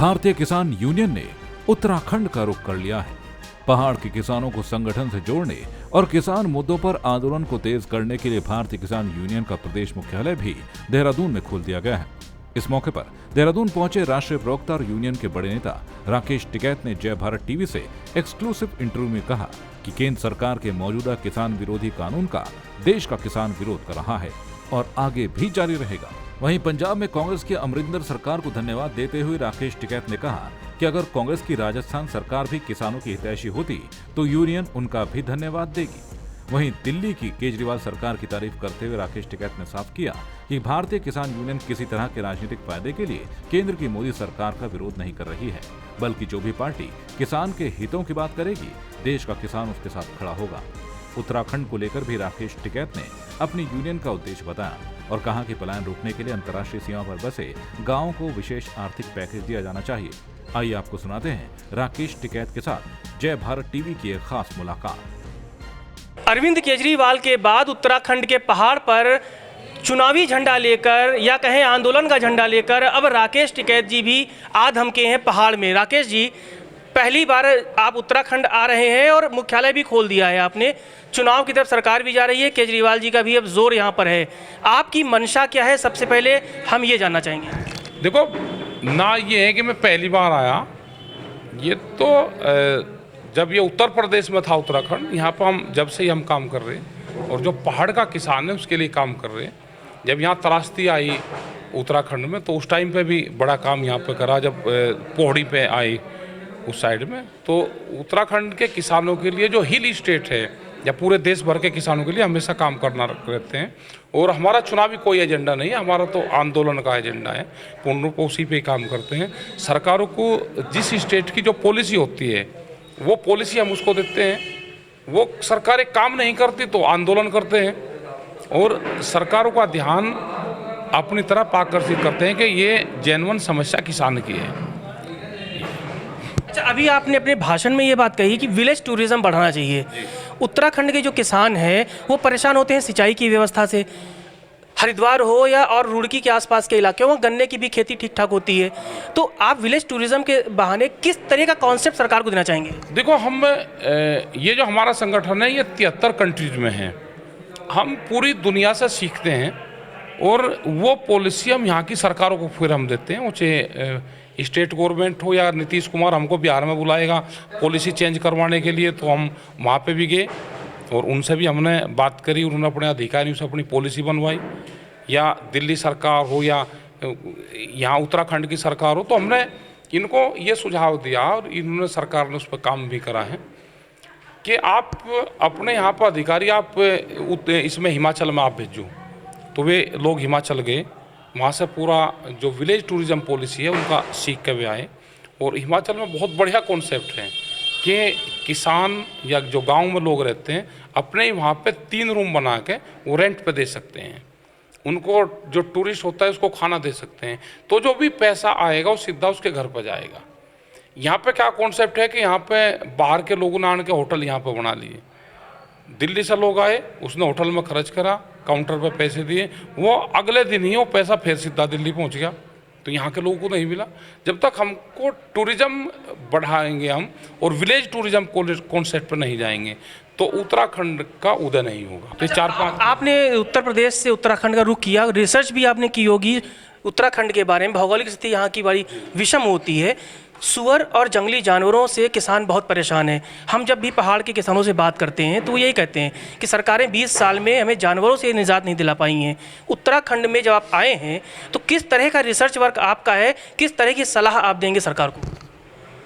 भारतीय किसान यूनियन ने उत्तराखंड का रुख कर लिया है। पहाड़ के किसानों को संगठन से जोड़ने और किसान मुद्दों पर आंदोलन को तेज करने के लिए भारतीय किसान यूनियन का प्रदेश मुख्यालय भी देहरादून में खोल दिया गया है। इस मौके पर देहरादून पहुंचे राष्ट्रीय प्रवक्ता और यूनियन के बड़े नेता राकेश टिकैत ने जय भारत टीवी से एक्सक्लूसिव इंटरव्यू में कहा कि केंद्र सरकार के मौजूदा किसान विरोधी कानून का देश का किसान विरोध कर रहा है और आगे भी जारी रहेगा। वहीं पंजाब में कांग्रेस की अमरिंदर सरकार को धन्यवाद देते हुए राकेश टिकैत ने कहा कि अगर कांग्रेस की राजस्थान सरकार भी किसानों की हितैषी होती तो यूनियन उनका भी धन्यवाद देगी। वहीं दिल्ली की केजरीवाल सरकार की तारीफ करते हुए राकेश टिकैत ने साफ किया कि भारतीय किसान यूनियन किसी तरह के राजनीतिक फायदे के लिए केंद्र की मोदी सरकार का विरोध नहीं कर रही है, बल्कि जो भी पार्टी किसान के हितों की बात करेगी, देश का किसान उसके साथ खड़ा होगा। उत्तराखंड को लेकर भी राकेश टिकैत ने अपनी यूनियन का उद्देश्य बताया और कहा कि पलायन रोकने के लिए अंतर्राष्ट्रीय सीमा पर बसे गाँवों को विशेष आर्थिक पैकेज दिया जाना चाहिए। आइए आपको सुनाते हैं राकेश टिकैत के साथ जय भारत टीवी की एक खास मुलाकात। अरविंद केजरीवाल के बाद उत्तराखंड के पहाड़ पर चुनावी झंडा लेकर या कहें आंदोलन का झंडा लेकर अब राकेश टिकैत जी भी आधम के हैं पहाड़ में। राकेश जी, पहली बार आप उत्तराखंड आ रहे हैं और मुख्यालय भी खोल दिया है आपने। चुनाव की तरफ सरकार भी जा रही है, केजरीवाल जी का भी अब जोर यहाँ पर है। आपकी मंशा क्या है, सबसे पहले हम ये जानना चाहेंगे। देखो ना, ये है कि मैं पहली बार आया, ये तो जब ये उत्तर प्रदेश में था उत्तराखंड, यहाँ पर हम जब से ही हम काम कर रहे हैं और जो पहाड़ का किसान है उसके लिए काम कर रहे हैं। जब यहाँ त्रासदी आई उत्तराखंड में तो उस टाइम पे भी बड़ा काम यहाँ पे करा। जब पौड़ी पे आई उस साइड में, तो उत्तराखंड के किसानों के लिए जो हिल स्टेट है या पूरे देश भर के किसानों के लिए हमेशा काम करना रहते हैं। और हमारा चुनावी कोई एजेंडा नहीं है, हमारा तो आंदोलन का एजेंडा है। पूर्ण रूप उसी पे काम करते हैं। सरकारों को जिस स्टेट की जो पॉलिसी होती है वो पॉलिसी हम उसको देते हैं। वो सरकारें काम नहीं करती तो आंदोलन करते हैं और सरकारों का ध्यान अपनी तरफ आकर्षित करते हैं कि ये जेन्युइन समस्या किसान की है। अच्छा, अभी आपने अपने भाषण में ये बात कही कि विलेज टूरिज्म बढ़ाना चाहिए। उत्तराखंड के जो किसान हैं वो परेशान होते हैं सिंचाई की व्यवस्था से। हरिद्वार हो या और रुड़की के आसपास के इलाके हो, गन्ने की भी खेती ठीक ठाक होती है। तो आप विलेज टूरिज्म के बहाने किस तरह का कॉन्सेप्ट सरकार को देना चाहेंगे? देखो, हम ये जो हमारा संगठन है ये 73 कंट्रीज में है। हम पूरी दुनिया से सीखते हैं और वो पॉलिसी हम यहाँ की सरकारों को फिर हम देते हैं। चाहे स्टेट गवर्नमेंट हो या नीतीश कुमार हमको बिहार में बुलाएगा पॉलिसी चेंज करवाने के लिए, तो हम वहाँ पे भी गए और उनसे भी हमने बात करी। उन्होंने अपने अधिकारियों से अपनी पॉलिसी बनवाई। या दिल्ली सरकार हो या यहाँ उत्तराखंड की सरकार हो, तो हमने इनको ये सुझाव दिया और इन्होंने सरकार ने उस पर काम भी करा है कि आप अपने यहाँ पर अधिकारी आप इसमें हिमाचल में आप भेजो। तो वे लोग हिमाचल गए, वहाँ से पूरा जो विलेज टूरिज्म पॉलिसी है उनका सीख के वे आए। और हिमाचल में बहुत बढ़िया कॉन्सेप्ट है कि किसान या जो गांव में लोग रहते हैं अपने ही वहाँ पे 3 रूम बना के वो रेंट पे दे सकते हैं। उनको जो टूरिस्ट होता है उसको खाना दे सकते हैं। तो जो भी पैसा आएगा वो सीधा उसके घर पर जाएगा। यहाँ पे क्या कॉन्सेप्ट है कि यहाँ पे बाहर के लोगों ने आने के होटल यहाँ पे बना लिए। दिल्ली से लोग आए, उसने होटल में खर्च करा, काउंटर पे पैसे दिए, वो अगले दिन ही वो पैसा फिर सीधा दिल्ली पहुँच गया। तो यहाँ के लोगों को नहीं मिला। जब तक हमको टूरिज्म बढ़ाएंगे हम और विलेज टूरिज्म कॉन्सेप्ट पर नहीं जाएंगे तो उत्तराखंड का उदय नहीं होगा। तो 4-5 आपने उत्तर प्रदेश से उत्तराखंड का रुख किया, रिसर्च भी आपने की होगी उत्तराखंड के बारे में। भौगोलिक स्थिति यहाँ की बड़ी विषम होती है। सुअर और जंगली जानवरों से किसान बहुत परेशान हैं। हम जब भी पहाड़ के किसानों से बात करते हैं तो यही कहते हैं कि सरकारें 20 साल में हमें जानवरों से निजात नहीं दिला पाई हैं। उत्तराखंड में जब आप आए हैं तो किस तरह का रिसर्च वर्क आपका है, किस तरह की सलाह आप देंगे सरकार को?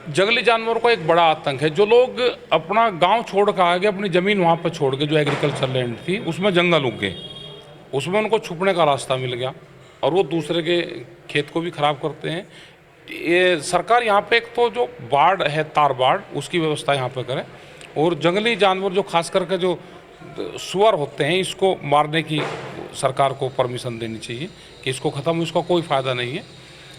जंगली जानवरों का एक बड़ा आतंक है। जो लोग अपना गांव छोड़ कर आ गए, अपनी ज़मीन वहाँ पर छोड़ के, जो एग्रीकल्चर लैंड थी उसमें जंगल उग गए, उसमें उनको छुपने का रास्ता मिल गया और वो दूसरे के खेत को भी ख़राब करते हैं। ये सरकार यहाँ पे एक तो जो बाढ़ है, तार बाढ़, उसकी व्यवस्था यहाँ पे करे और जंगली जानवर जो खास करके जो सुअर होते हैं इसको मारने की सरकार को परमिशन देनी चाहिए कि इसको ख़त्म, इसका कोई फ़ायदा नहीं है,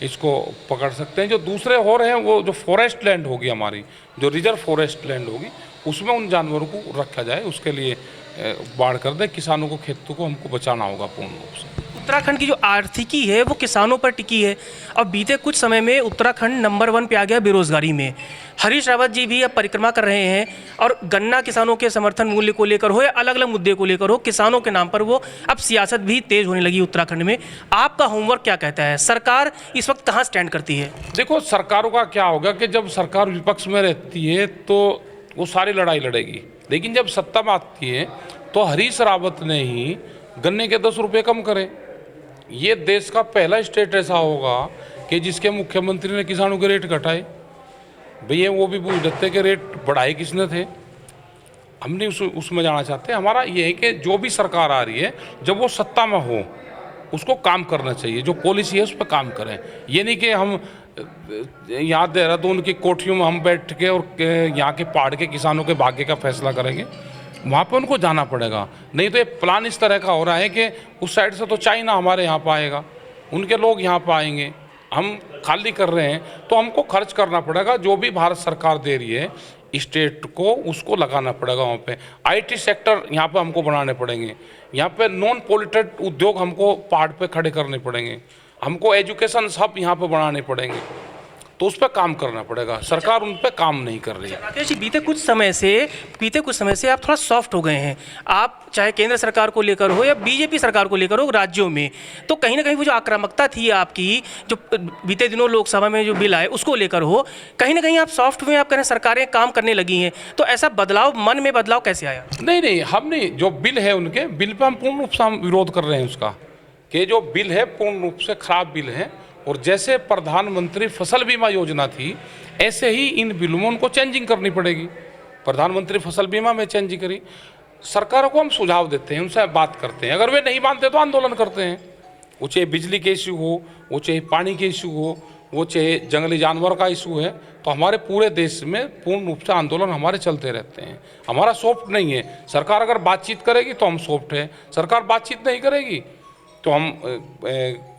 इसको पकड़ सकते हैं। जो दूसरे हो रहे हैं वो जो फॉरेस्ट लैंड होगी हमारी, जो रिजर्व फॉरेस्ट लैंड होगी, उसमें उन जानवरों को रखा जाए। उसके लिए बाढ़ कर दे, किसानों को, खेतों को हमको बचाना होगा पूर्ण रूप से। उत्तराखंड की जो आर्थिकी है वो किसानों पर टिकी है। अब बीते कुछ समय में उत्तराखंड नंबर 1 पे आ गया बेरोजगारी में। हरीश रावत जी भी अब परिक्रमा कर रहे हैं और गन्ना किसानों के समर्थन मूल्य को लेकर हो या अलग अलग मुद्दे को लेकर हो, किसानों के नाम पर वो अब सियासत भी तेज होने लगी उत्तराखंड में। आपका होमवर्क क्या कहता है? सरकार इस वक्त कहाँ स्टैंड करती है? देखो, सरकारों का क्या होगा कि जब सरकार विपक्ष में रहती है तो वो सारी लड़ाई लड़ेगी, लेकिन जब सत्ता में आती है तो हरीश रावत ने ही गन्ने के 10 रुपये कम करे। ये देश का पहला स्टेट ऐसा होगा कि जिसके मुख्यमंत्री ने किसानों के रेट घटाए। भैया वो भी पूछ देते कि रेट बढ़ाए किसने थे। हम नहीं उसमें जाना चाहते। हमारा ये है कि जो भी सरकार आ रही है जब वो सत्ता में हो उसको काम करना चाहिए, जो पॉलिसी है उस पर काम करें। ये नहीं कि हम यहाँ देहरादून की कोठियों में हम बैठ के और यहाँ के पहाड़ के किसानों के भाग्य का फैसला करेंगे। वहाँ पे उनको जाना पड़ेगा। नहीं तो ये प्लान इस तरह का हो रहा है कि उस साइड से तो चाइना हमारे यहाँ पर आएगा, उनके लोग यहाँ पर आएंगे, हम खाली कर रहे हैं तो हमको खर्च करना पड़ेगा। जो भी भारत सरकार दे रही है स्टेट को उसको लगाना पड़ेगा। वहाँ पे आईटी सेक्टर यहाँ पे हमको बनाने पड़ेंगे। यहाँ पे नॉन पोल्यूटेड उद्योग हमको पहाड़ पे खड़े करने पड़ेंगे। हमको एजुकेशन हब यहाँ पे बनाने पड़ेंगे, तो उस पर काम करना पड़ेगा। सरकार उन पर काम नहीं कर रही है। राकेश जी, बीते कुछ समय से आप थोड़ा सॉफ्ट हो गए हैं। आप चाहे केंद्र सरकार को लेकर हो या बीजेपी सरकार को लेकर हो राज्यों में, तो कहीं ना कहीं वो जो आक्रामकता थी आपकी, जो बीते दिनों लोकसभा में जो बिल आए उसको लेकर हो, कहीं ना कहीं आप सॉफ्ट हुए, आप कह रहे हैं सरकारें काम करने लगी हैं। तो ऐसा बदलाव, मन में बदलाव कैसे आया? नहीं, हम नहीं, जो बिल है उनके बिल पर हम पूर्ण रूप से हम विरोध कर रहे हैं उसका, कि जो बिल है पूर्ण रूप से खराब बिल है। और जैसे प्रधानमंत्री फसल बीमा योजना थी ऐसे ही इन बिलों में उनको चेंजिंग करनी पड़ेगी। प्रधानमंत्री फसल बीमा में चेंजिंग करी। सरकारों को हम सुझाव देते हैं, उनसे बात करते हैं, अगर वे नहीं मानते तो आंदोलन करते हैं। वो चाहे बिजली के इशू हो, वो चाहे पानी के इशू हो, वो चाहे जंगली जानवर का इशू है, तो हमारे पूरे देश में पूर्ण रूप से आंदोलन हमारे चलते रहते हैं। हमारा सॉफ्ट नहीं है। सरकार अगर बातचीत करेगी तो हम सॉफ्ट है, सरकार बातचीत नहीं करेगी तो हम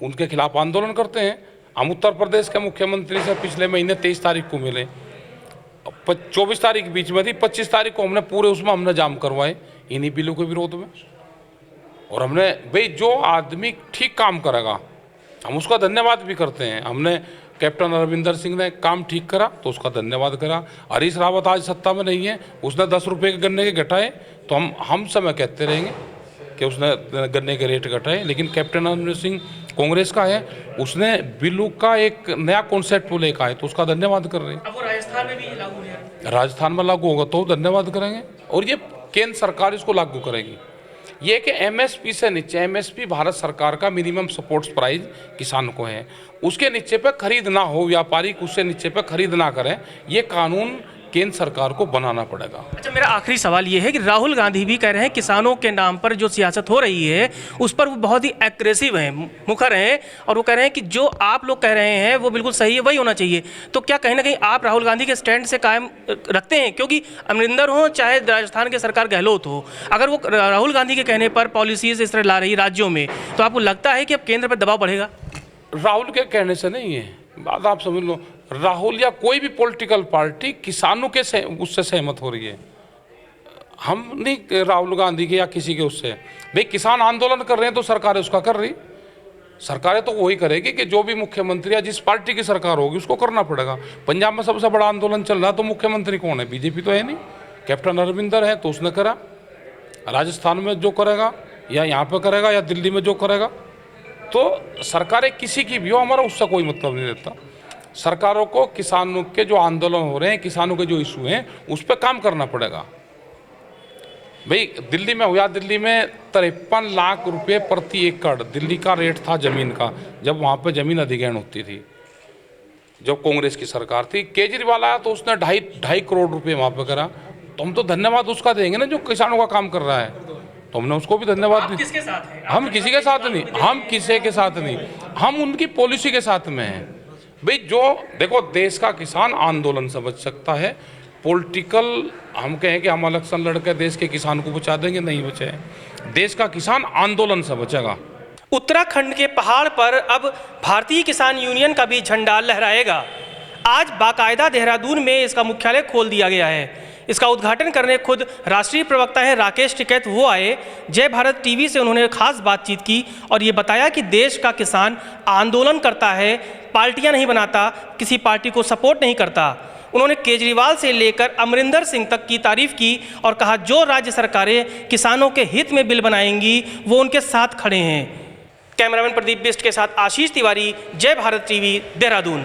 उनके खिलाफ आंदोलन करते हैं। हम उत्तर प्रदेश के मुख्यमंत्री से पिछले महीने 23 तारीख को मिले, 24 तारीख बीच में थी, 25 तारीख को हमने पूरे उसमें हमने जाम करवाए इन्हीं बिलों के विरोध में। और हमने भाई जो आदमी ठीक काम करेगा हम उसका धन्यवाद भी करते हैं। हमने कैप्टन अरविंदर सिंह ने काम ठीक करा तो उसका धन्यवाद करा। हरीश रावत आज सत्ता में नहीं है, उसने 10 रुपये के गन्ने के घटाए तो हम समय कहते रहेंगे कि उसने गन्ने के रेट घटाए। लेकिन कैप्टन अमरिंदर सिंह कांग्रेस का है, उसने बिल्लू का एक नया कॉन्सेप्ट वो लेकर आए तो उसका धन्यवाद कर रहे हैं। अब वो राजस्थान में भी लागू है। राजस्थान में लागू होगा तो धन्यवाद करेंगे और ये केंद्र सरकार इसको लागू करेगी। ये कि एमएसपी से नीचे, एमएसपी भारत सरकार का मिनिमम सपोर्ट प्राइस किसान को है, उसके नीचे पे खरीद ना हो, व्यापारी उससे नीचे पे खरीद ना करें, ये कानून केंद्र सरकार को बनाना पड़ेगा। अच्छा, मेरा आखिरी सवाल ये है कि राहुल गांधी भी कह रहे हैं किसानों के नाम पर जो सियासत हो रही है उस पर वो बहुत ही एग्रेसिव हैं, मुखर हैं, और वो कह रहे हैं कि जो आप लोग कह रहे हैं वो बिल्कुल सही है, वही होना चाहिए। तो क्या कहीं ना कहीं आप राहुल गांधी के स्टैंड से कायम रखते हैं? क्योंकि अमरिंदर हो चाहे राजस्थान की सरकार गहलोत हो, अगर वो राहुल गांधी के कहने पर पॉलिसीज इस तरह ला रही राज्यों में, तो आपको लगता है कि अब केंद्र पर दबाव बढ़ेगा? राहुल के कहने से नहीं है बात, आप समझ लो। राहुल या कोई भी पॉलिटिकल पार्टी किसानों के उससे सहमत हो रही है। हम नहीं राहुल गांधी के या किसी के उससे। भाई किसान आंदोलन कर रहे हैं तो सरकारें उसका कर रही, सरकारें तो वही करेगी कि जो भी मुख्यमंत्री या जिस पार्टी की सरकार होगी उसको करना पड़ेगा। पंजाब में सबसे बड़ा आंदोलन चल रहा तो मुख्यमंत्री कौन है? बीजेपी तो है नहीं, कैप्टन अरविंदर है तो उसने करा। राजस्थान में जो करेगा या यहाँ पर करेगा या दिल्ली में जो करेगा, तो सरकारें किसी की भी हो, हमारा उससे कोई मतलब नहीं रहता। सरकारों को किसानों के जो आंदोलन हो रहे हैं, किसानों के जो इशू हैं, उस पर काम करना पड़ेगा। भाई दिल्ली में हुआ, दिल्ली में 53 लाख रुपए प्रति एकड़ दिल्ली का रेट था जमीन का, जब वहाँ पे जमीन अधिग्रहण होती थी, जब कांग्रेस की सरकार थी। केजरीवाल आया तो उसने 2.5 करोड़ रुपए वहाँ पे करा, तो हम तो धन्यवाद उसका देंगे ना जो किसानों का काम कर रहा है, तो हमने उसको भी धन्यवाद दिया। किसके साथ है? हम किसी के साथ नहीं, हम किसी के साथ नहीं, हम उनकी पॉलिसी के साथ में हैं। भाई जो देखो, देश का किसान आंदोलन से बच सकता है। पॉलिटिकल हम कहें कि हम इलेक्शन लड़के देश के किसान को बचा देंगे, नहीं बचे। देश का किसान आंदोलन से बचेगा। उत्तराखंड के पहाड़ पर अब भारतीय किसान यूनियन का भी झंडा लहराएगा। आज बाकायदा देहरादून में इसका मुख्यालय खोल दिया गया है। इसका उद्घाटन करने खुद राष्ट्रीय प्रवक्ता हैं राकेश टिकैत वो आए। जय भारत टीवी से उन्होंने खास बातचीत की और ये बताया कि देश का किसान आंदोलन करता है, पार्टियां नहीं बनाता, किसी पार्टी को सपोर्ट नहीं करता। उन्होंने केजरीवाल से लेकर अमरिंदर सिंह तक की तारीफ की और कहा जो राज्य सरकारें किसानों के हित में बिल बनाएंगी वो उनके साथ खड़े हैं। कैमरामैन प्रदीप बिष्ट के साथ आशीष तिवारी, जय भारत टीवी, देहरादून।